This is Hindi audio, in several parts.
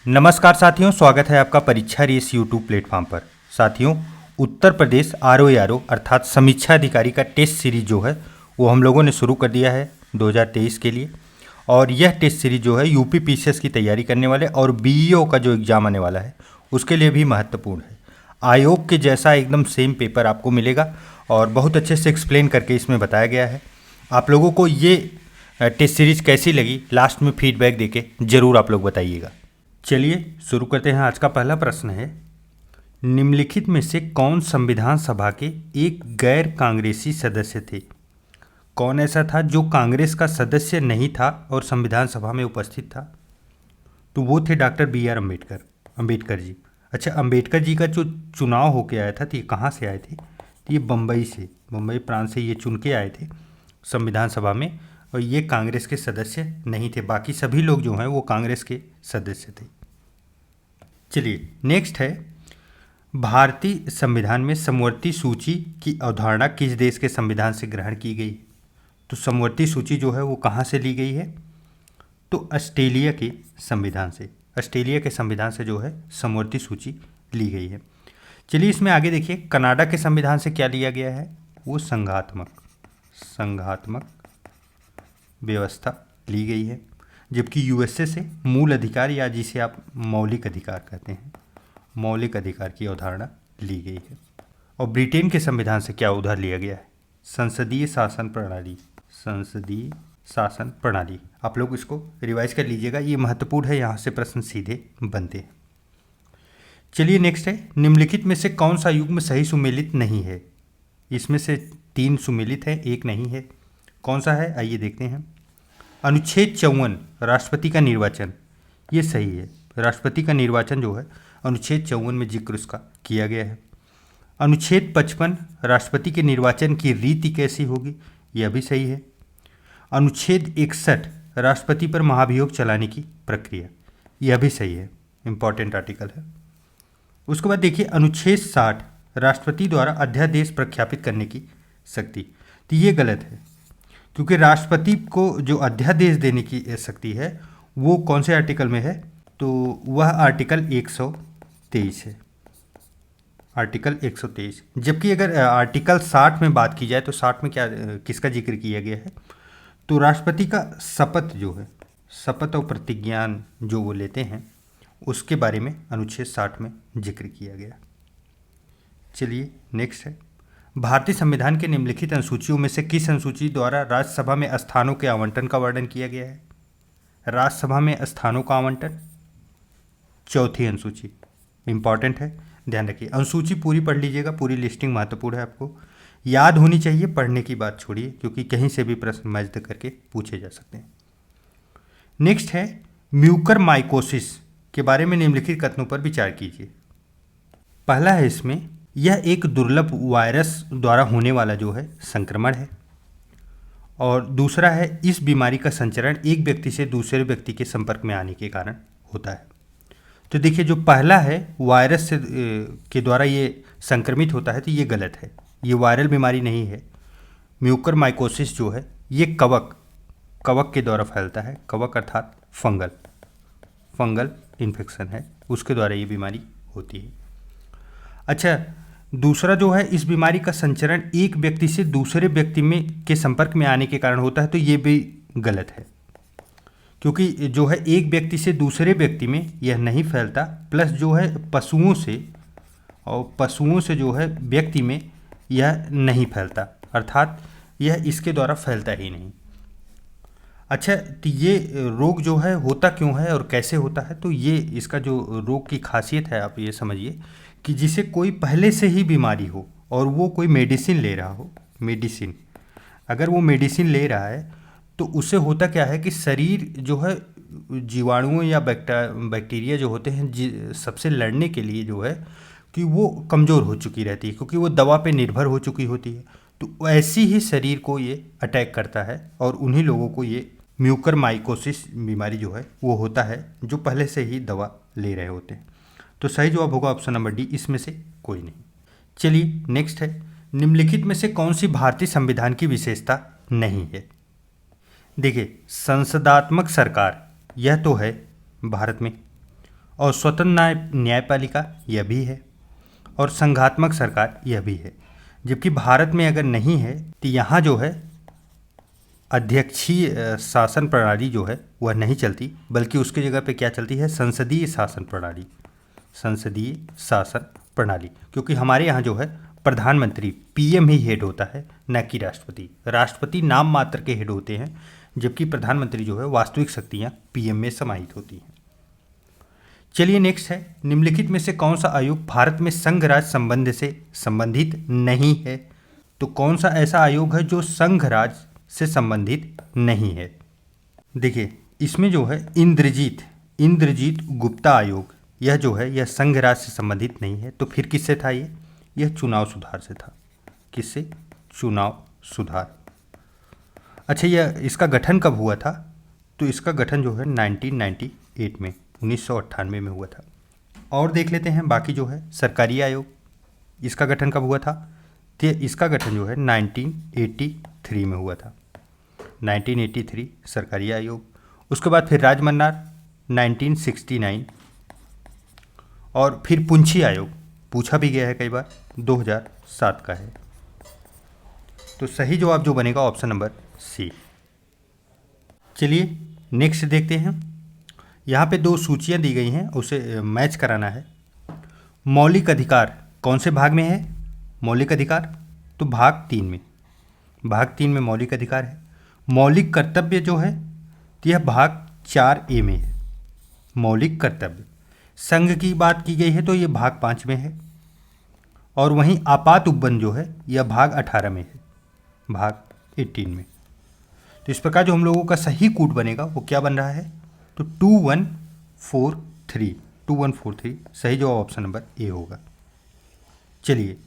नमस्कार साथियों, स्वागत है आपका परीक्षा रेस यूट्यूब प्लेटफॉर्म पर। साथियों, उत्तर प्रदेश आरओ अर्थात समीक्षा अधिकारी का टेस्ट सीरीज जो है वो हम लोगों ने शुरू कर दिया है 2023 के लिए। और यह टेस्ट सीरीज जो है यूपी पीसीएस की तैयारी करने वाले और बीईओ का जो एग्ज़ाम आने वाला है उसके लिए भी महत्वपूर्ण है। आयोग के जैसा एकदम सेम पेपर आपको मिलेगा और बहुत अच्छे से एक्सप्लेन करके इसमें बताया गया है। आप लोगों को ये टेस्ट सीरीज कैसी लगी लास्ट में फीडबैक देके ज़रूर आप लोग बताइएगा। चलिए शुरू करते हैं। आज का पहला प्रश्न है, निम्नलिखित में से कौन संविधान सभा के एक गैर कांग्रेसी सदस्य थे? कौन ऐसा था जो कांग्रेस का सदस्य नहीं था और संविधान सभा में उपस्थित था? तो वो थे डॉक्टर BR अम्बेडकर जी। अच्छा, अम्बेडकर जी का जो चुनाव होके आया था तो ये कहाँ से आए थे? तो ये बम्बई प्रांत से ये चुन के आए थे संविधान सभा में, और ये कांग्रेस के सदस्य नहीं थे। बाकी सभी लोग जो हैं वो कांग्रेस के सदस्य थे। चलिए नेक्स्ट है, भारतीय संविधान में समवर्ती सूची की अवधारणा किस देश के संविधान से ग्रहण की गई? तो समवर्ती सूची जो है वो कहाँ से ली गई है? तो ऑस्ट्रेलिया के संविधान से। ऑस्ट्रेलिया के संविधान से जो है समवर्ती सूची ली गई है। चलिए इसमें आगे देखिए, कनाडा के संविधान से क्या लिया गया है? वो संघात्मक व्यवस्था ली गई है। जबकि यूएसए से मूल अधिकार, या जिसे आप मौलिक अधिकार कहते हैं, मौलिक अधिकार की अवधारणा ली गई है। और ब्रिटेन के संविधान से क्या उधार लिया गया है? संसदीय शासन प्रणाली। आप लोग इसको रिवाइज कर लीजिएगा, ये महत्वपूर्ण है, यहाँ से प्रश्न सीधे बनते हैं। चलिए नेक्स्ट है, निम्नलिखित में से कौन सा युग्म सही सुमेलित नहीं है? इसमें से 3 सुमेलित है, 1 नहीं है। कौन सा है आइए देखते हैं। अनुच्छेद 54 राष्ट्रपति का निर्वाचन, ये सही है। राष्ट्रपति का निर्वाचन जो है अनुच्छेद 54 में जिक्र उसका किया गया है। अनुच्छेद 55 राष्ट्रपति के निर्वाचन की रीति कैसी होगी, यह भी सही है। अनुच्छेद 61 राष्ट्रपति पर महाभियोग चलाने की प्रक्रिया, यह भी सही है, इंपॉर्टेंट आर्टिकल है। उसके बाद देखिए, अनुच्छेद 60 राष्ट्रपति द्वारा अध्यादेश प्रख्यापित करने की शक्ति, तो ये गलत है, क्योंकि राष्ट्रपति को जो अध्यादेश देने की शक्ति है वो कौन से आर्टिकल में है? तो वह आर्टिकल 123 है, आर्टिकल 123। जबकि अगर आर्टिकल 60 में बात की जाए तो 60 में क्या किसका जिक्र किया गया है? तो राष्ट्रपति का शपथ जो है, शपथ और प्रतिज्ञान जो वो लेते हैं उसके बारे में अनुच्छेद 60 में जिक्र किया गया। चलिए नेक्स्ट है, भारतीय संविधान के निम्नलिखित अनुसूचियों में से किस अनुसूची द्वारा राज्यसभा में स्थानों के आवंटन का वर्णन किया गया है? राज्यसभा में स्थानों का आवंटन, चौथी अनुसूची, इंपॉर्टेंट है, ध्यान रखिए। अनुसूची पूरी पढ़ लीजिएगा, पूरी लिस्टिंग महत्वपूर्ण है, आपको याद होनी चाहिए, पढ़ने की बात छोड़िए, क्योंकि कहीं से भी प्रश्न मैच करके पूछे जा सकते हैं। नेक्स्ट है, म्यूकरमाइकोसिस के बारे में निम्नलिखित कथनों पर विचार कीजिए। पहला है इसमें, यह एक दुर्लभ वायरस द्वारा होने वाला जो है संक्रमण है। और दूसरा है, इस बीमारी का संचरण एक व्यक्ति से दूसरे व्यक्ति के संपर्क में आने के कारण होता है। तो देखिए, जो पहला है वायरस से के द्वारा ये संक्रमित होता है, तो ये गलत है, ये वायरल बीमारी नहीं है। म्यूकरमाइकोसिस जो है ये कवक के द्वारा फैलता है। कवक अर्थात फंगल इन्फेक्शन है, उसके द्वारा ये बीमारी होती है। अच्छा, दूसरा जो है, इस बीमारी का संचरण एक व्यक्ति से दूसरे व्यक्ति में के संपर्क में आने के कारण होता है, तो ये भी गलत है, क्योंकि जो है एक व्यक्ति से दूसरे व्यक्ति में यह नहीं फैलता। प्लस जो है पशुओं से जो है व्यक्ति में यह नहीं फैलता, अर्थात यह इसके द्वारा फैलता ही नहीं। अच्छा, तो ये रोग जो है होता क्यों है और कैसे होता है? तो ये इसका जो रोग की खासियत है, आप ये समझिए कि जिसे कोई पहले से ही बीमारी हो और वो कोई मेडिसिन ले रहा हो, अगर वो मेडिसिन ले रहा है तो उससे होता क्या है कि शरीर जो है जीवाणुओं या बैक्टीरिया जो होते हैं सबसे लड़ने के लिए जो है कि वो कमज़ोर हो चुकी रहती है, क्योंकि वो दवा पे निर्भर हो चुकी होती है। तो ऐसी ही शरीर को ये अटैक करता है और उन्हीं लोगों को ये म्यूकरमाइकोसिस बीमारी जो है वो होता है, जो पहले से ही दवा ले रहे होते हैं। तो सही जवाब होगा ऑप्शन नंबर डी, इसमें से कोई नहीं। चलिए नेक्स्ट है, निम्नलिखित में से कौन सी भारतीय संविधान की विशेषता नहीं है? देखिए, संसदात्मक सरकार यह तो है भारत में, और स्वतंत्र न्यायपालिका यह भी है, और संघात्मक सरकार यह भी है। जबकि भारत में अगर नहीं है तो यहाँ जो है अध्यक्षीय शासन प्रणाली जो है वह नहीं चलती, बल्कि उसकी जगह पे क्या चलती है, संसदीय शासन प्रणाली। संसदीय शासन प्रणाली, क्योंकि हमारे यहाँ जो है प्रधानमंत्री पीएम ही हेड होता है, न कि राष्ट्रपति। राष्ट्रपति नाम मात्र के हेड होते हैं, जबकि प्रधानमंत्री जो है वास्तविक शक्तियाँ पीएम में समाहित होती हैं। चलिए नेक्स्ट है, निम्नलिखित में से कौन सा आयोग भारत में संघ राज्य संबंध से संबंधित नहीं है? तो कौन सा ऐसा आयोग है जो संघ राज्य से संबंधित नहीं है? देखिए इसमें जो है इंद्रजीत गुप्ता आयोग, यह जो है यह संघ राज्य से संबंधित नहीं है। तो फिर किससे था यह चुनाव सुधार से था। किससे? चुनाव सुधार। अच्छा, यह इसका गठन कब हुआ था? तो इसका गठन जो है 1998 में, 1998 में हुआ था। और देख लेते हैं बाकी जो है सरकारी आयोग, इसका गठन कब हुआ था? तो इसका गठन जो है 1983 में हुआ था, 1983 सरकारी आयोग। उसके बाद फिर राजमन्नार 1969, और फिर पुंछी आयोग, पूछा भी गया है कई बार, 2007 का है। तो सही जवाब जो बनेगा ऑप्शन नंबर सी। चलिए नेक्स्ट देखते हैं। यहाँ पे दो सूचियाँ दी गई हैं, उसे मैच कराना है। मौलिक अधिकार कौन से भाग में है? मौलिक अधिकार तो भाग 3 में, भाग 3 में मौलिक अधिकार है। मौलिक कर्तव्य जो है तो यह भाग 4A में है। मौलिक कर्तव्य, संघ की बात की गई है तो यह भाग 5 में है, और वहीं आपात उपबंध जो है यह भाग 18 में है, भाग 18 में। तो इस प्रकार जो हम लोगों का सही कूट बनेगा वो क्या बन रहा है? तो 2143 सही जवाब ऑप्शन नंबर ए होगा। चलिए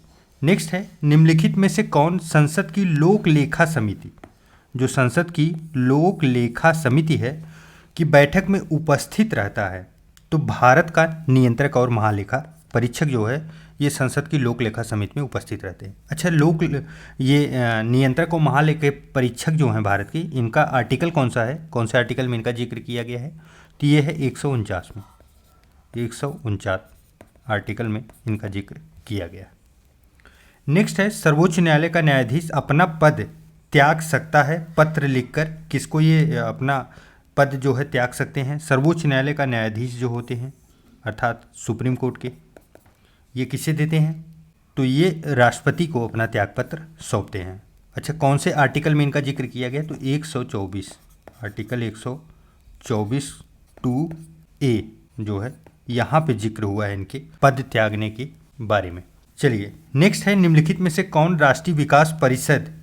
नेक्स्ट है, निम्नलिखित में से कौन संसद की लोक लेखा समिति, जो संसद की लोक लेखा समिति है, की बैठक में उपस्थित रहता है? तो भारत का नियंत्रक और महालेखा परीक्षक जो है ये संसद की लोक लेखा समिति में उपस्थित रहते हैं। अच्छा, ये नियंत्रक और महालेखा परीक्षक जो हैं भारत की, इनका आर्टिकल कौन सा है? कौन से आर्टिकल में इनका जिक्र किया गया है? तो ये है 149 में, 149 आर्टिकल में इनका जिक्र किया गया। नेक्स्ट है, सर्वोच्च न्यायालय का न्यायाधीश अपना पद त्याग सकता है पत्र लिखकर? किसको ये अपना पद जो है त्याग सकते हैं? सर्वोच्च न्यायालय का न्यायाधीश जो होते हैं, अर्थात सुप्रीम कोर्ट के, ये किसे देते हैं? तो ये राष्ट्रपति को अपना त्यागपत्र सौंपते हैं। अच्छा, कौन से आर्टिकल में इनका जिक्र किया गया? तो 124, आर्टिकल 124 2A जो है यहाँ पे जिक्र हुआ है इनके पद त्यागने के बारे में। चलिए नेक्स्ट है, निम्नलिखित में से कौन राष्ट्रीय विकास परिषद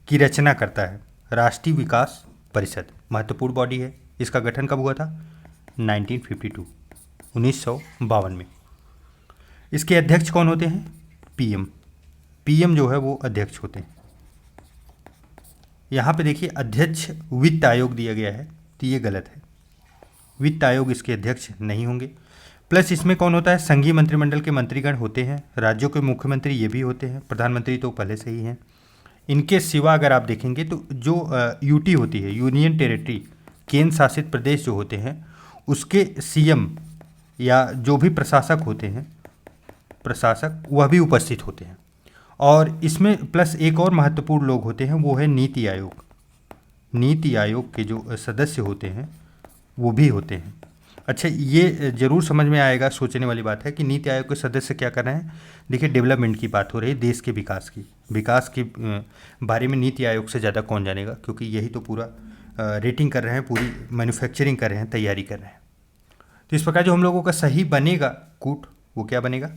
की रचना करता है? राष्ट्रीय विकास परिषद महत्वपूर्ण बॉडी है, इसका गठन कब हुआ था? 1952, 1952 में। इसके अध्यक्ष कौन होते हैं? पीएम जो है वो अध्यक्ष होते हैं। यहाँ पे देखिए अध्यक्ष वित्त आयोग दिया गया है, तो ये गलत है, वित्त आयोग इसके अध्यक्ष नहीं होंगे। प्लस इसमें कौन होता है? संघीय मंत्रिमंडल के मंत्रीगण होते हैं, राज्यों के मुख्यमंत्री ये भी होते हैं, प्रधानमंत्री तो पहले से ही हैं। इनके सिवा अगर आप देखेंगे तो जो यूटी होती है, यूनियन टेरिटरी, केंद्र शासित प्रदेश जो होते हैं, उसके सीएम या जो भी प्रशासक होते हैं, प्रशासक, वह भी उपस्थित होते हैं। और इसमें प्लस एक और महत्वपूर्ण लोग होते हैं, वो है नीति आयोग। नीति आयोग के जो सदस्य होते हैं वो भी होते हैं। अच्छा, ये जरूर समझ में आएगा, सोचने वाली बात है कि नीति आयोग के सदस्य क्या कर रहे हैं। देखिए डेवलपमेंट की बात हो रही है, देश के विकास की बारे में नीति आयोग से ज़्यादा कौन जानेगा, क्योंकि यही तो पूरा रेटिंग कर रहे हैं, पूरी मैन्युफैक्चरिंग कर रहे हैं, तैयारी कर रहे हैं। तो इस प्रकार जो हम लोगों का सही बनेगा कूट, वो क्या बनेगा?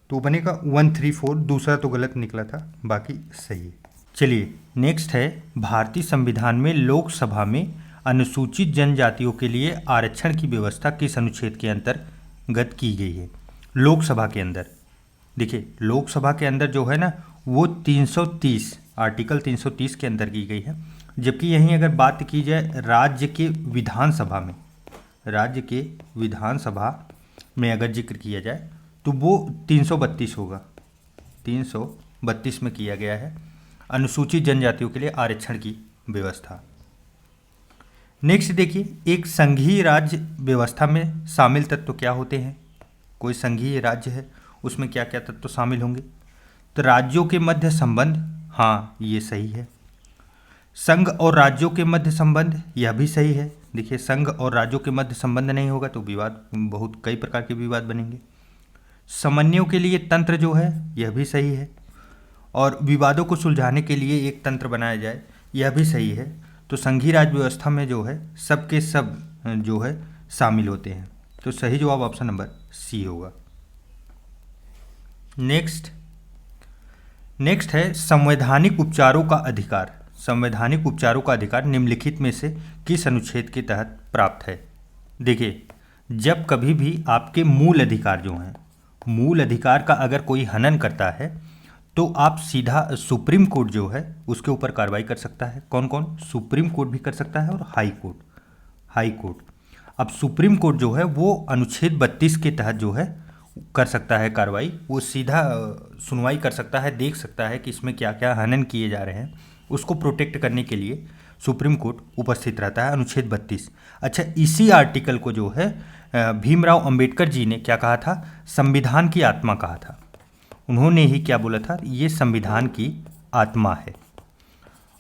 तो बनेगा 134, दूसरा तो गलत निकला था, बाकी सही है। चलिए नेक्स्ट है, भारतीय संविधान में लोकसभा में अनुसूचित जनजातियों के लिए आरक्षण की व्यवस्था किस अनुच्छेद के अंतर्गत की गई है? लोकसभा के अंदर, देखिए लोकसभा के अंदर जो है ना वो 330, आर्टिकल 330 के अंदर की गई है। जबकि यहीं अगर बात की जाए राज्य के विधानसभा में अगर जिक्र किया जाए तो वो 332 होगा, 332 में किया गया है अनुसूचित जनजातियों के लिए आरक्षण की व्यवस्था। नेक्स्ट देखिए, एक संघीय राज्य व्यवस्था में शामिल तत्व क्या होते हैं। कोई संघीय राज्य है, उसमें क्या क्या तत्व शामिल होंगे। तो राज्यों के मध्य संबंध, हाँ ये सही है। संघ और राज्यों के मध्य संबंध, यह भी सही है। देखिए, संघ और राज्यों के मध्य संबंध नहीं होगा तो विवाद, बहुत कई प्रकार के विवाद बनेंगे। समन्वयों के लिए तंत्र जो है, यह भी सही है। और विवादों को सुलझाने के लिए एक तंत्र बनाया जाए, यह भी सही है। तो संघीय राज्य व्यवस्था में जो है सबके सब जो है शामिल होते हैं। तो सही जवाब ऑप्शन नंबर सी होगा। नेक्स्ट है संवैधानिक उपचारों का अधिकार। संवैधानिक उपचारों का अधिकार निम्नलिखित में से किस अनुच्छेद के तहत प्राप्त है। देखिए, जब कभी भी आपके मूल अधिकार जो हैं, मूल अधिकार का अगर कोई हनन करता है तो आप सीधा सुप्रीम कोर्ट जो है उसके ऊपर कार्रवाई कर सकता है। कौन कौन? सुप्रीम कोर्ट भी कर सकता है और हाई कोर्ट। अब सुप्रीम कोर्ट जो है वो अनुच्छेद 32 के तहत जो है कर सकता है कार्रवाई। वो सीधा सुनवाई कर सकता है, देख सकता है कि इसमें क्या क्या हनन किए जा रहे हैं। उसको प्रोटेक्ट करने के लिए सुप्रीम कोर्ट उपस्थित रहता है, अनुच्छेद 32। अच्छा, इसी आर्टिकल को जो है भीमराव अंबेडकर जी ने क्या कहा था? संविधान की आत्मा कहा था। उन्होंने ही क्या बोला था? ये संविधान की आत्मा है।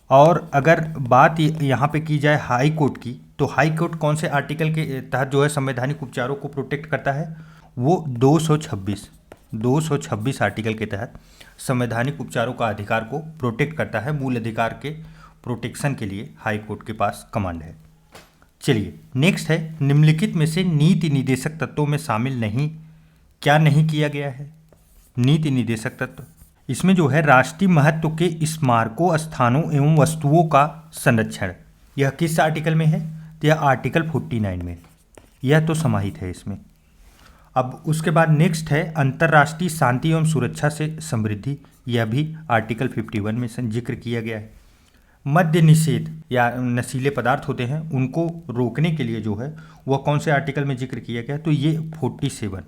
और अगर बात यहाँ पे की जाए हाई कोर्ट की, तो हाई कोर्ट कौन से आर्टिकल के तहत जो है संवैधानिक उपचारों को प्रोटेक्ट करता है? वो 226 आर्टिकल के तहत संवैधानिक उपचारों का अधिकार को प्रोटेक्ट करता है। मूल अधिकार के प्रोटेक्शन के लिए हाई कोर्ट के पास कमांड है। चलिए, नेक्स्ट है निम्नलिखित में से नीति निदेशक तत्वों में शामिल क्या नहीं किया गया है। नीति निदेशक तत्व, इसमें जो है राष्ट्रीय महत्व के स्मारकों, स्थानों एवं वस्तुओं का संरक्षण, यह किस आर्टिकल में है? तो यह आर्टिकल 49 में, यह तो समाहित है इसमें। अब उसके बाद नेक्स्ट है अंतर्राष्ट्रीय शांति एवं सुरक्षा से समृद्धि, यह भी आर्टिकल 51 में जिक्र किया गया है। मद्य निषेध या नशीले पदार्थ होते हैं उनको रोकने के लिए जो है वह कौन से आर्टिकल में जिक्र किया गया है? तो ये 47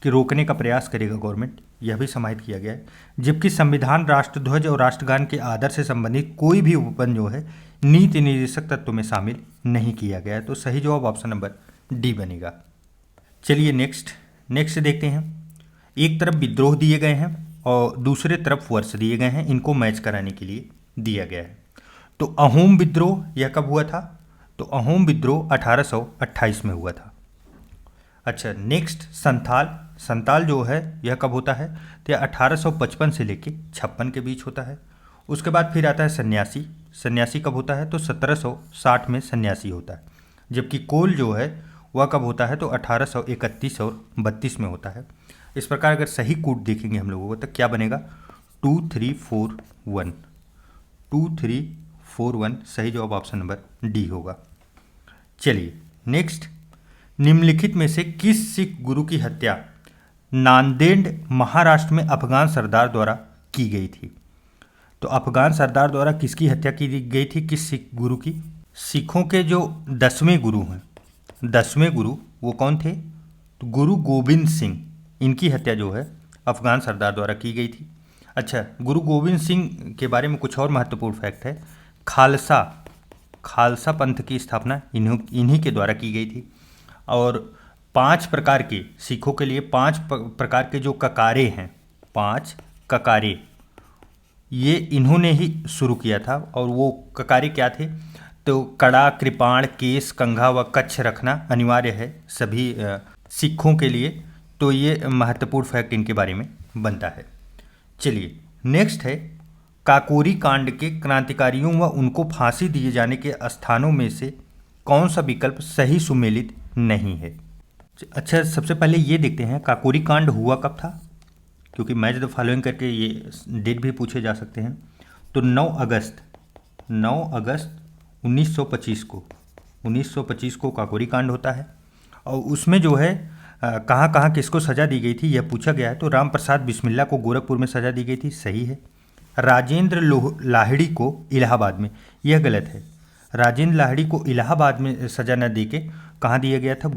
कि रोकने का प्रयास करेगा गवर्नमेंट, यह भी समाहित किया गया है। जबकि संविधान, राष्ट्रध्वज और राष्ट्रगान के आदर से संबंधित कोई भी उपबंध जो है नीति निर्देशक तत्व में शामिल नहीं किया गया है। तो सही जवाब ऑप्शन नंबर डी बनेगा। चलिए नेक्स्ट देखते हैं। एक तरफ विद्रोह दिए गए हैं और दूसरे तरफ वर्ष दिए गए हैं, इनको मैच कराने के लिए दिया गया है। तो अहोम विद्रोह यह कब हुआ था? तो अहोम विद्रोह 1828 में हुआ था। अच्छा, नेक्स्ट संताल जो है यह कब होता है? तो यह 1855 से लेके 56 के बीच होता है। उसके बाद फिर आता है सन्यासी कब होता है? तो 1760 में सन्यासी होता है। जबकि कोल जो है वह कब होता है? तो 1831 और 32 में होता है। इस प्रकार अगर सही कूट देखेंगे हम लोगों को तो क्या बनेगा? 2341 सही जवाब ऑप्शन नंबर डी होगा। चलिए नेक्स्ट, निम्नलिखित में से किस सिख गुरु की हत्या नांदेड़ महाराष्ट्र में अफगान सरदार द्वारा की गई थी? तो अफगान सरदार द्वारा किसकी हत्या की गई थी? किस सिख गुरु की? सिखों के जो 10वें गुरु हैं, 10वें गुरु वो कौन थे? तो गुरु गोविंद सिंह, इनकी हत्या जो है अफगान सरदार द्वारा की गई थी। अच्छा, गुरु गोविंद सिंह के बारे में कुछ और महत्वपूर्ण फैक्ट है। खालसा पंथ की स्थापना इन्हीं के द्वारा की गई थी। और 5 प्रकार के सिखों के लिए 5 प्रकार के जो ककारे हैं, 5 ककारे, ये इन्होंने ही शुरू किया था। और वो ककारे क्या थे? तो कड़ा, कृपाण, केस, कंघा व कच्छ रखना अनिवार्य है सभी सिखों के लिए। तो ये महत्वपूर्ण फैक्ट इनके बारे में बनता है। चलिए नेक्स्ट है काकोरी कांड के क्रांतिकारियों व उनको फांसी दिए जाने के स्थानों में से कौन सा विकल्प सही सुमेलित नहीं है? अच्छा, सबसे पहले ये देखते हैं काकोरी कांड हुआ कब था, क्योंकि मैच द फॉलोइंग करके ये डेट भी पूछे जा सकते हैं। तो 9 अगस्त 1925 को काकोरी कांड होता है। और उसमें जो है कहाँ कहाँ किसको सज़ा दी गई थी यह पूछा गया है। तो राम प्रसाद बिस्मिल्ला को गोरखपुर में सज़ा दी गई थी, सही है। राजेंद्र लाहिड़ी को इलाहाबाद में, यह गलत है। राजेंद्र लाहिड़ी को इलाहाबाद में सज़ा न दे के कहाँ दिया गया था?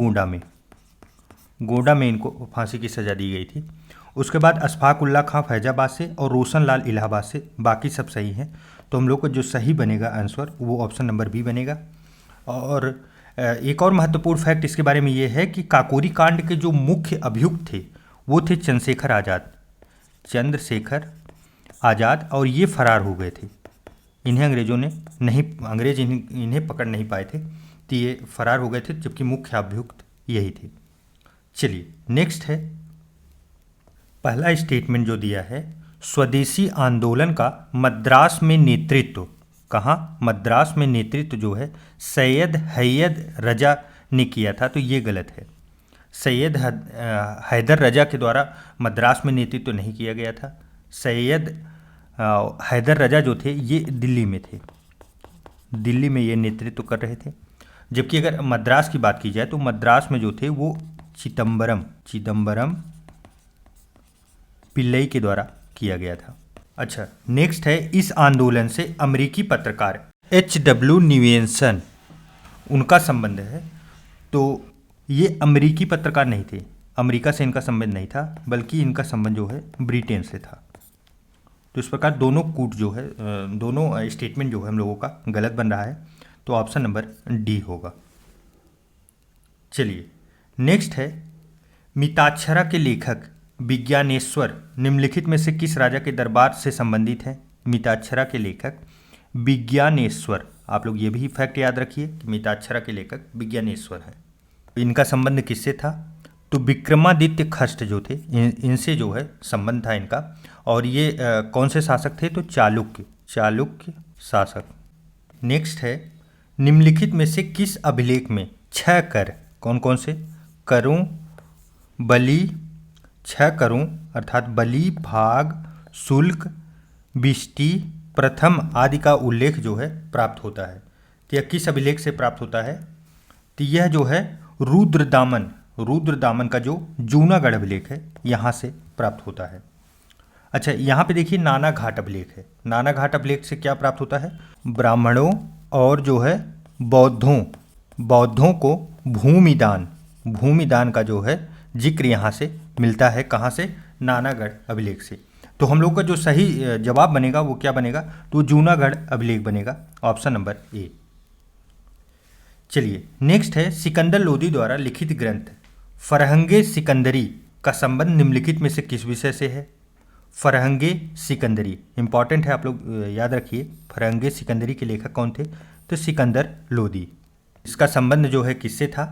गोंडा में इनको फांसी की सज़ा दी गई थी। उसके बाद अशफाक उल्ला खां फैजाबाद से और रोशन लाल इलाहाबाद से, बाकी सब सही हैं। तो हम लोग को जो सही बनेगा आंसर वो ऑप्शन नंबर बी बनेगा। और एक और महत्वपूर्ण फैक्ट इसके बारे में ये है कि काकोरी कांड के जो मुख्य अभियुक्त थे वो थे चंद्रशेखर आज़ाद, और ये फरार हो गए थे। इन्हें अंग्रेज़ों ने नहीं, अंग्रेज इन्हें पकड़ नहीं पाए थे, तो ये फरार हो गए थे, जबकि मुख्य अभियुक्त यही थे। चलिए नेक्स्ट है, पहला स्टेटमेंट जो दिया है, स्वदेशी आंदोलन का मद्रास में नेतृत्व, कहाँ? मद्रास में नेतृत्व जो है सैयद हैदर रजा ने किया था, तो ये गलत है। सैयद हैदर रजा के द्वारा मद्रास में नेतृत्व नहीं किया गया था। सैयद हैदर रजा जो थे ये दिल्ली में थे, दिल्ली में ये नेतृत्व कर रहे थे। जबकि अगर मद्रास की बात की जाए तो मद्रास में जो थे वो चिदम्बरम पिल्लई के द्वारा किया गया था। अच्छा नेक्स्ट है, इस आंदोलन से अमेरिकी पत्रकार H.W. न्यूएसन उनका संबंध है। तो ये अमेरिकी पत्रकार नहीं थे, अमेरिका से इनका संबंध नहीं था, बल्कि इनका संबंध जो है ब्रिटेन से था। तो इस प्रकार दोनों कूट जो है, दोनों स्टेटमेंट जो है हम लोगों का गलत बन रहा है, तो ऑप्शन नंबर डी होगा। चलिए नेक्स्ट है, मिताक्षरा के लेखक विज्ञानेश्वर निम्नलिखित में से किस राजा के दरबार से संबंधित है? मिताक्षरा के लेखक विज्ञानेश्वर, आप लोग ये भी फैक्ट याद रखिए कि मिताक्षरा के लेखक विज्ञानेश्वर है। इनका संबंध किससे था? तो विक्रमादित्य खष्ट जो थे इनसे जो है संबंध था इनका। और ये कौन से शासक थे? तो चालुक्य शासक। नेक्स्ट है, निम्नलिखित में से किस अभिलेख में 6 कर, कौन कौन से करों, बलि, 6 करों अर्थात बलि, भाग, शुल्क, बिष्टि, प्रथम आदि का उल्लेख जो है प्राप्त होता है? तो यह किस अभिलेख से प्राप्त होता है? तो यह जो है रुद्रदामन का जो जूनागढ़ अभिलेख है यहाँ से प्राप्त होता है। अच्छा यहाँ पे देखिए नाना घाट अभिलेख है। नाना घाट अभिलेख से क्या प्राप्त होता है? ब्राह्मणों और जो है बौद्धों को भूमिदान का जो है जिक्र यहाँ से मिलता है। कहाँ से? नानागढ़ अभिलेख से। तो हम लोग का जो सही जवाब बनेगा वो क्या बनेगा? तो जूनागढ़ अभिलेख बनेगा, ऑप्शन नंबर ए। चलिए नेक्स्ट है, सिकंदर लोदी द्वारा लिखित ग्रंथ फरहंगे सिकंदरी का संबंध निम्नलिखित में से किस विषय से है? फरहंगे सिकंदरी इंपॉर्टेंट है, आप लोग याद रखिए। फरहंगे सिकंदरी के लेखक कौन थे? तो सिकंदर लोदी। इसका संबंध जो है किससे था?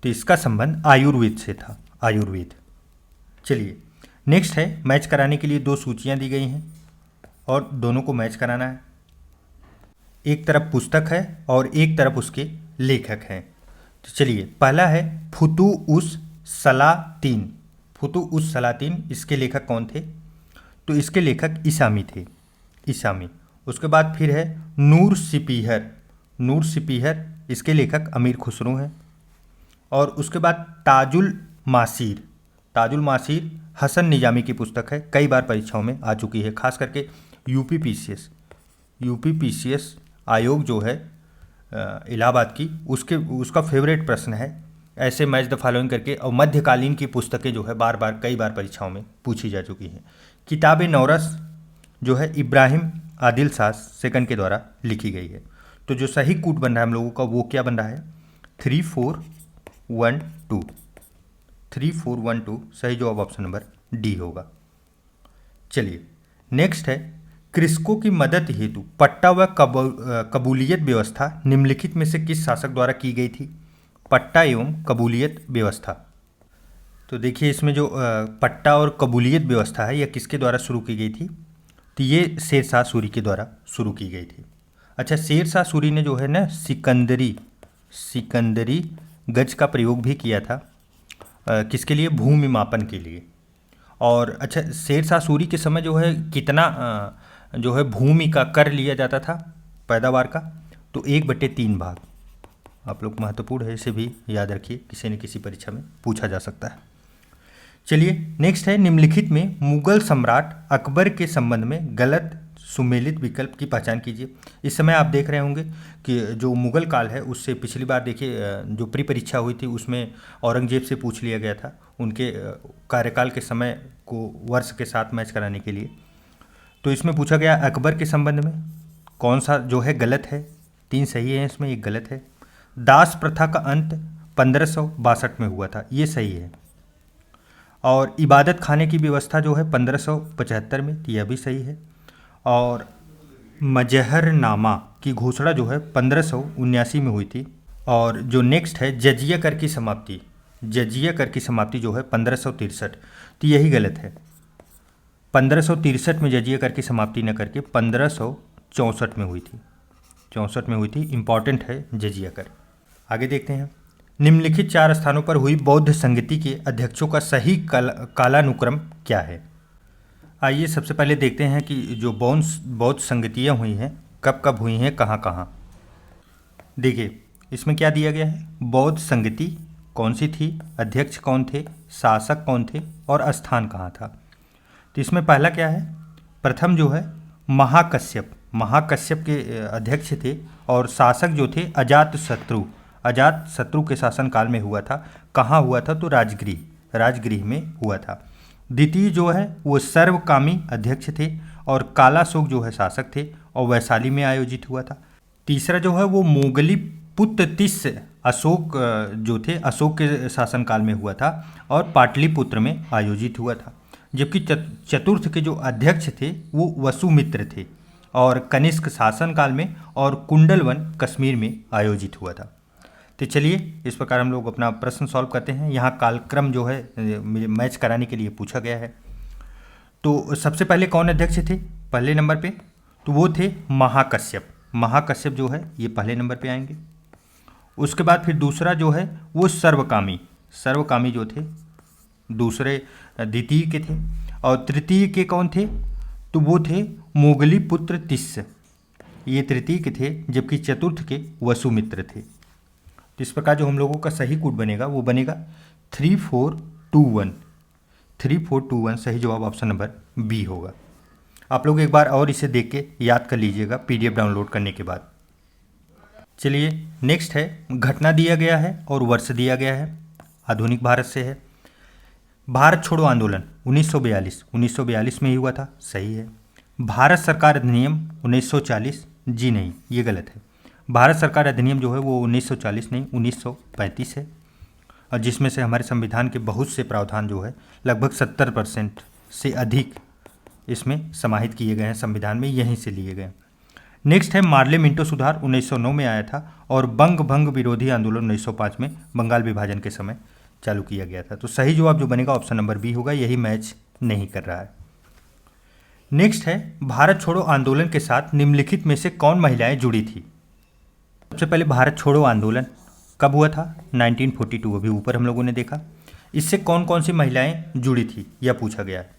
तो इसका संबंध आयुर्वेद से था, आयुर्वेद। चलिए नेक्स्ट है, मैच कराने के लिए 2 सूचियाँ दी गई हैं और दोनों को मैच कराना है। एक तरफ पुस्तक है और एक तरफ उसके लेखक हैं। तो चलिए पहला है फुतुउस सलातीन, इसके लेखक कौन थे? तो इसके लेखक इसामी थे, इसामी। उसके बाद फिर है नूर सिपीहर, इसके लेखक अमीर खुसरो हैं। और उसके बाद ताजुल मासीर हसन निजामी की पुस्तक है, कई बार परीक्षाओं में आ चुकी है, खास करके यूपीपीसीएस आयोग जो है इलाहाबाद की, उसका फेवरेट प्रश्न है ऐसे मैच द फॉलोइंग करके। और मध्यकालीन की पुस्तकें जो है कई बार परीक्षाओं में पूछी जा चुकी हैं। किताब नौरस जो है इब्राहिम आदिल शाह सेकंड के द्वारा लिखी गई है। तो जो सही कूट बन रहा है हम लोगों का वो क्या बन रहा है? 3412 सही जवाब ऑप्शन नंबर डी होगा। चलिए नेक्स्ट है, कृषकों की मदद हेतु पट्टा व कबूलियत व्यवस्था निम्नलिखित में से किस शासक द्वारा की गई थी? पट्टा एवं कबूलियत व्यवस्था। तो देखिए इसमें जो पट्टा और कबूलियत व्यवस्था है यह किसके द्वारा शुरू की गई थी? तो ये शेर शाह सूरी के द्वारा शुरू की गई थी। अच्छा शेर शाह सूरी ने जो है ना सिकंदरी गज का प्रयोग भी किया था, किसके लिए? भूमि मापन के लिए। और अच्छा शेर शाह सूरी के समय जो है कितना जो है भूमि का कर लिया जाता था पैदावार का? तो 1/3 भाग। आप लोग महत्वपूर्ण है, इसे भी याद रखिए, किसी न किसी परीक्षा में पूछा जा सकता है। चलिए नेक्स्ट है, निम्नलिखित में मुगल सम्राट अकबर के संबंध में गलत सुमेलित विकल्प की पहचान कीजिए। इस समय आप देख रहे होंगे कि जो मुगल काल है उससे पिछली बार देखिए जो प्री परीक्षा हुई थी उसमें औरंगजेब से पूछ लिया गया था उनके कार्यकाल के समय को वर्ष के साथ मैच कराने के लिए। तो इसमें पूछा गया अकबर के संबंध में कौन सा जो है गलत है? 3 सही है इसमें, 1 गलत है। दास प्रथा का अंत 1562 में हुआ था, ये सही है। और इबादत खाने की व्यवस्था जो है 1575 में, यह भी सही है। और मजहरनामा की घोषणा जो है 1579 में हुई थी। और जो नेक्स्ट है जजिया कर की समाप्ति, जजिया कर की समाप्ति जो है 1563, तो यही गलत है। 1563 में जजिया कर की समाप्ति न करके 1564 में हुई थी, 64 में हुई थी। इंपॉर्टेंट है जजिया कर। आगे देखते हैं, निम्नलिखित 4 स्थानों पर हुई बौद्ध संगति के अध्यक्षों का सही कालानुक्रम क्या है। आइए सबसे पहले देखते हैं कि जो बौद्ध संगतियाँ हुई हैं कब कब हुई हैं, कहाँ कहाँ। देखिए इसमें क्या दिया गया है, बौद्ध संगति कौन सी थी, अध्यक्ष कौन थे, शासक कौन थे और स्थान कहाँ था। तो इसमें पहला क्या है, प्रथम जो है महाकश्यप, महाकश्यप के अध्यक्ष थे और शासक जो थे अजातशत्रु, अजातशत्रु के शासनकाल में हुआ था। कहाँ हुआ था, तो राजगृह, राजगृह में हुआ था। द्वितीय जो है वो सर्वकामी अध्यक्ष थे और कालाशोक जो है शासक थे और वैशाली में आयोजित हुआ था। तीसरा जो है वो मोगली पुत्र तिस्स अशोक जो थे, अशोक के शासनकाल में हुआ था और पाटलिपुत्र में आयोजित हुआ था। जबकि चतुर्थ के जो अध्यक्ष थे वो वसुमित्र थे और कनिष्क शासनकाल में और कुंडलवन कश्मीर में आयोजित हुआ था। तो चलिए इस प्रकार हम लोग अपना प्रश्न सॉल्व करते हैं। यहाँ कालक्रम जो है मैच कराने के लिए पूछा गया है। तो सबसे पहले कौन अध्यक्ष थे पहले नंबर पे, तो वो थे महाकश्यप, महाकश्यप जो है ये पहले नंबर पे आएंगे। उसके बाद फिर दूसरा जो है वो सर्वकामी, सर्वकामी जो थे दूसरे द्वितीय के थे। और तृतीय के कौन थे, तो वो थे मोगली पुत्र तिस्स, ये तृतीय के थे। जबकि चतुर्थ के वसुमित्र थे। तो इस प्रकार जो हम लोगों का सही कूट बनेगा वो बनेगा 3421, 3421 सही जवाब ऑप्शन नंबर बी होगा। आप लोग एक बार और इसे देख के याद कर लीजिएगा PDF डाउनलोड करने के बाद। चलिए नेक्स्ट है, घटना दिया गया है और वर्ष दिया गया है, आधुनिक भारत से है। भारत छोड़ो आंदोलन 1942, 1942 में ही हुआ था, सही है। भारत सरकार अधिनियम 1940, जी नहीं ये गलत है। भारत सरकार अधिनियम जो है वो 1940 नहीं 1935 है, और जिसमें से हमारे संविधान के बहुत से प्रावधान जो है लगभग 70% से अधिक इसमें समाहित किए गए हैं संविधान में, यहीं से लिए गए। नेक्स्ट है मार्ले मिंटो सुधार 1909 में आया था और बंग भंग विरोधी आंदोलन 1905 में बंगाल विभाजन के समय चालू किया गया था। तो सही जवाब जो बनेगा ऑप्शन नंबर बी होगा, यही मैच नहीं कर रहा है। नेक्स्ट है भारत छोड़ो आंदोलन के साथ निम्नलिखित में से कौन महिलाएं जुड़ी थी। सबसे पहले भारत छोड़ो आंदोलन कब हुआ था, 1942, अभी ऊपर हम लोगों ने देखा। इससे कौन कौन सी महिलाएं जुड़ी थी यह पूछा गया है।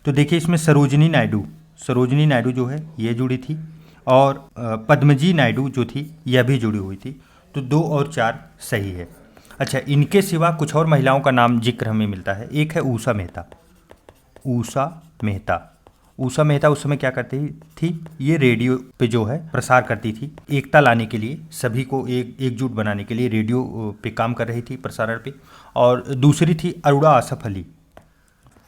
तो देखिए इसमें सरोजिनी नायडू, सरोजिनी नायडू जो है ये जुड़ी थी और पद्मजी नायडू जो थी यह भी जुड़ी हुई थी। तो 2 और 4 सही है। अच्छा, इनके सिवा कुछ और महिलाओं का नाम जिक्र हमें मिलता है। एक है उषा मेहता, उषा मेहता, उषा मेहता उस समय क्या करती थी, ये रेडियो पे जो है प्रसार करती थी, एकता लाने के लिए, सभी को एकजुट बनाने के लिए रेडियो पे काम कर रही थी, प्रसारण पे। और दूसरी थी अरुणा आसफ अली,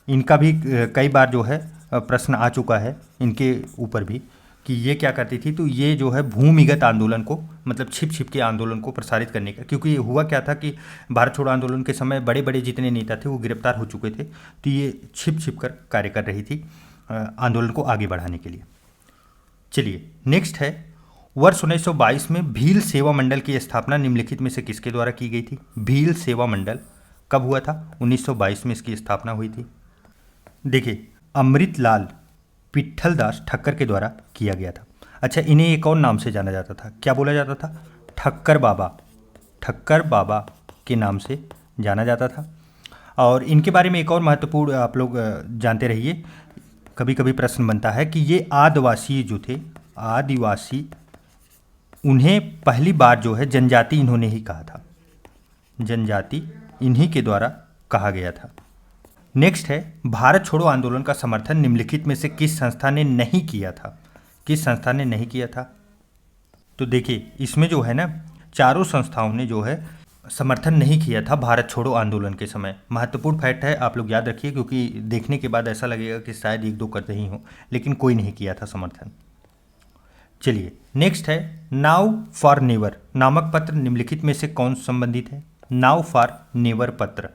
इनका भी कई बार जो है प्रश्न आ चुका है इनके ऊपर भी कि ये क्या करती थी। तो ये जो है भूमिगत आंदोलन को, मतलब छिप छिप के आंदोलन को प्रसारित करने का, क्योंकि हुआ क्या था कि भारत छोड़ो आंदोलन के समय बड़े बड़े जितने नेता थे वो गिरफ्तार हो चुके थे, तो ये छिप छिप कर कार्य कर रही थी आंदोलन को आगे बढ़ाने के लिए। चलिए नेक्स्ट है, वर्ष 1922 में भील सेवा मंडल की स्थापना निम्नलिखित में से किसके द्वारा की गई थी। भील सेवा मंडल कब हुआ था, 1922 में इसकी स्थापना हुई थी। देखिए अमृतलाल पिट्ठलदास ठक्कर के द्वारा किया गया था। अच्छा, इन्हें एक और नाम से जाना जाता था, क्या बोला जाता था, ठक्कर बाबा, ठक्कर बाबा के नाम से जाना जाता था। और इनके बारे में एक और महत्वपूर्ण आप लोग जानते रहिए, कभी कभी प्रश्न बनता है कि ये आदिवासी जो थे, आदिवासी, उन्हें पहली बार जो है जनजाति इन्होंने ही कहा था, जनजाति इन्हीं के द्वारा कहा गया था। नेक्स्ट है, भारत छोड़ो आंदोलन का समर्थन निम्नलिखित में से किस संस्था ने नहीं किया था, किस संस्था ने नहीं किया था। तो देखिए इसमें जो है ना, चारों संस्थाओं ने जो है समर्थन नहीं किया था भारत छोड़ो आंदोलन के समय। महत्वपूर्ण फैक्ट है, आप लोग याद रखिए, क्योंकि देखने के बाद ऐसा लगेगा कि शायद 1-2 करते ही हों, लेकिन कोई नहीं किया था समर्थन। चलिए नेक्स्ट है नाउ फॉर नेवर नामक पत्र निम्नलिखित में से कौन संबंधित है? नाउ फॉर नेवर पत्र,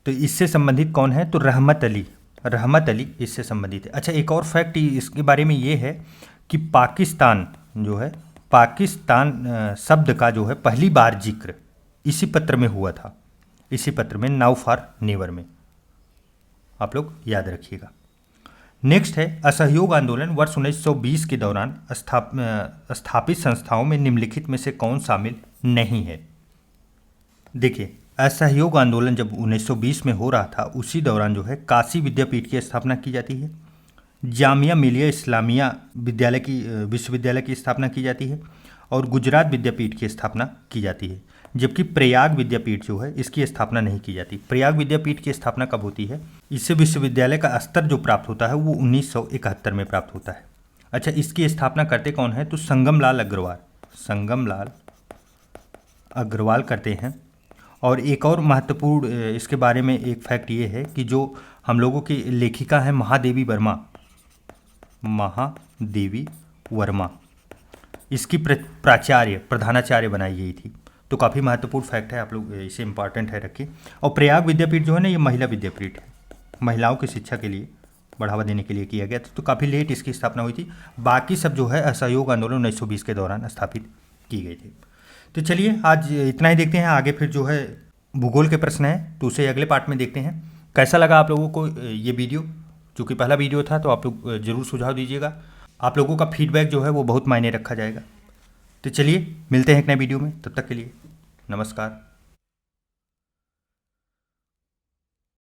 तो इससे संबंधित कौन है? तो रहमत अली इससे संबंधित है। अच्छा, एक और फैक्ट इसके बारे में ये है कि पाकिस्तान जो है, पाकिस्तान शब्द का जो है पहली बार जिक्र इसी पत्र में हुआ था, इसी पत्र में नाउ फॉर नेवर में, आप लोग याद रखिएगा। नेक्स्ट है असहयोग आंदोलन वर्ष 1920 के दौरान स्थापित संस्थाओं में निम्नलिखित में से कौन शामिल नहीं है? देखिए, असहयोग आंदोलन जब 1920 में हो रहा था उसी दौरान जो है काशी विद्यापीठ की स्थापना की जाती है, जामिया मिलिया इस्लामिया विश्वविद्यालय की स्थापना की जाती है और गुजरात विद्यापीठ की स्थापना की जाती है, जबकि प्रयाग विद्यापीठ जो है इसकी स्थापना नहीं की जाती। प्रयाग विद्यापीठ की स्थापना कब होती है? इससे विश्वविद्यालय का स्तर जो प्राप्त होता है वो 1971 में प्राप्त होता है। अच्छा, इसकी स्थापना करते कौन है? तो संगम लाल अग्रवाल करते हैं। और एक और महत्वपूर्ण इसके बारे में एक फैक्ट ये है कि जो हम लोगों की लेखिका है महादेवी वर्मा, इसकी प्रधानाचार्य बनाई गई थी। तो काफ़ी महत्वपूर्ण फैक्ट है, आप लोग इसे इंपॉर्टेंट है रखिए। और प्रयाग विद्यापीठ जो है ना, ये महिला विद्यापीठ है, महिलाओं की शिक्षा के लिए बढ़ावा देने के लिए किया गया था। तो काफ़ी लेट इसकी स्थापना हुई थी। बाकी सब जो है असहयोग आंदोलन 1920 के दौरान स्थापित की गई थी। तो चलिए आज इतना ही देखते हैं, आगे फिर जो है भूगोल के प्रश्न है तो उसे अगले पार्ट में देखते हैं। कैसा लगा आप लोगों को ये वीडियो? चूँकि पहला वीडियो था तो आप लोग ज़रूर सुझाव दीजिएगा, आप लोगों का फीडबैक जो है वो बहुत मायने रखा जाएगा। तो चलिए मिलते हैं एक नए वीडियो में, तब तक के लिए नमस्कार।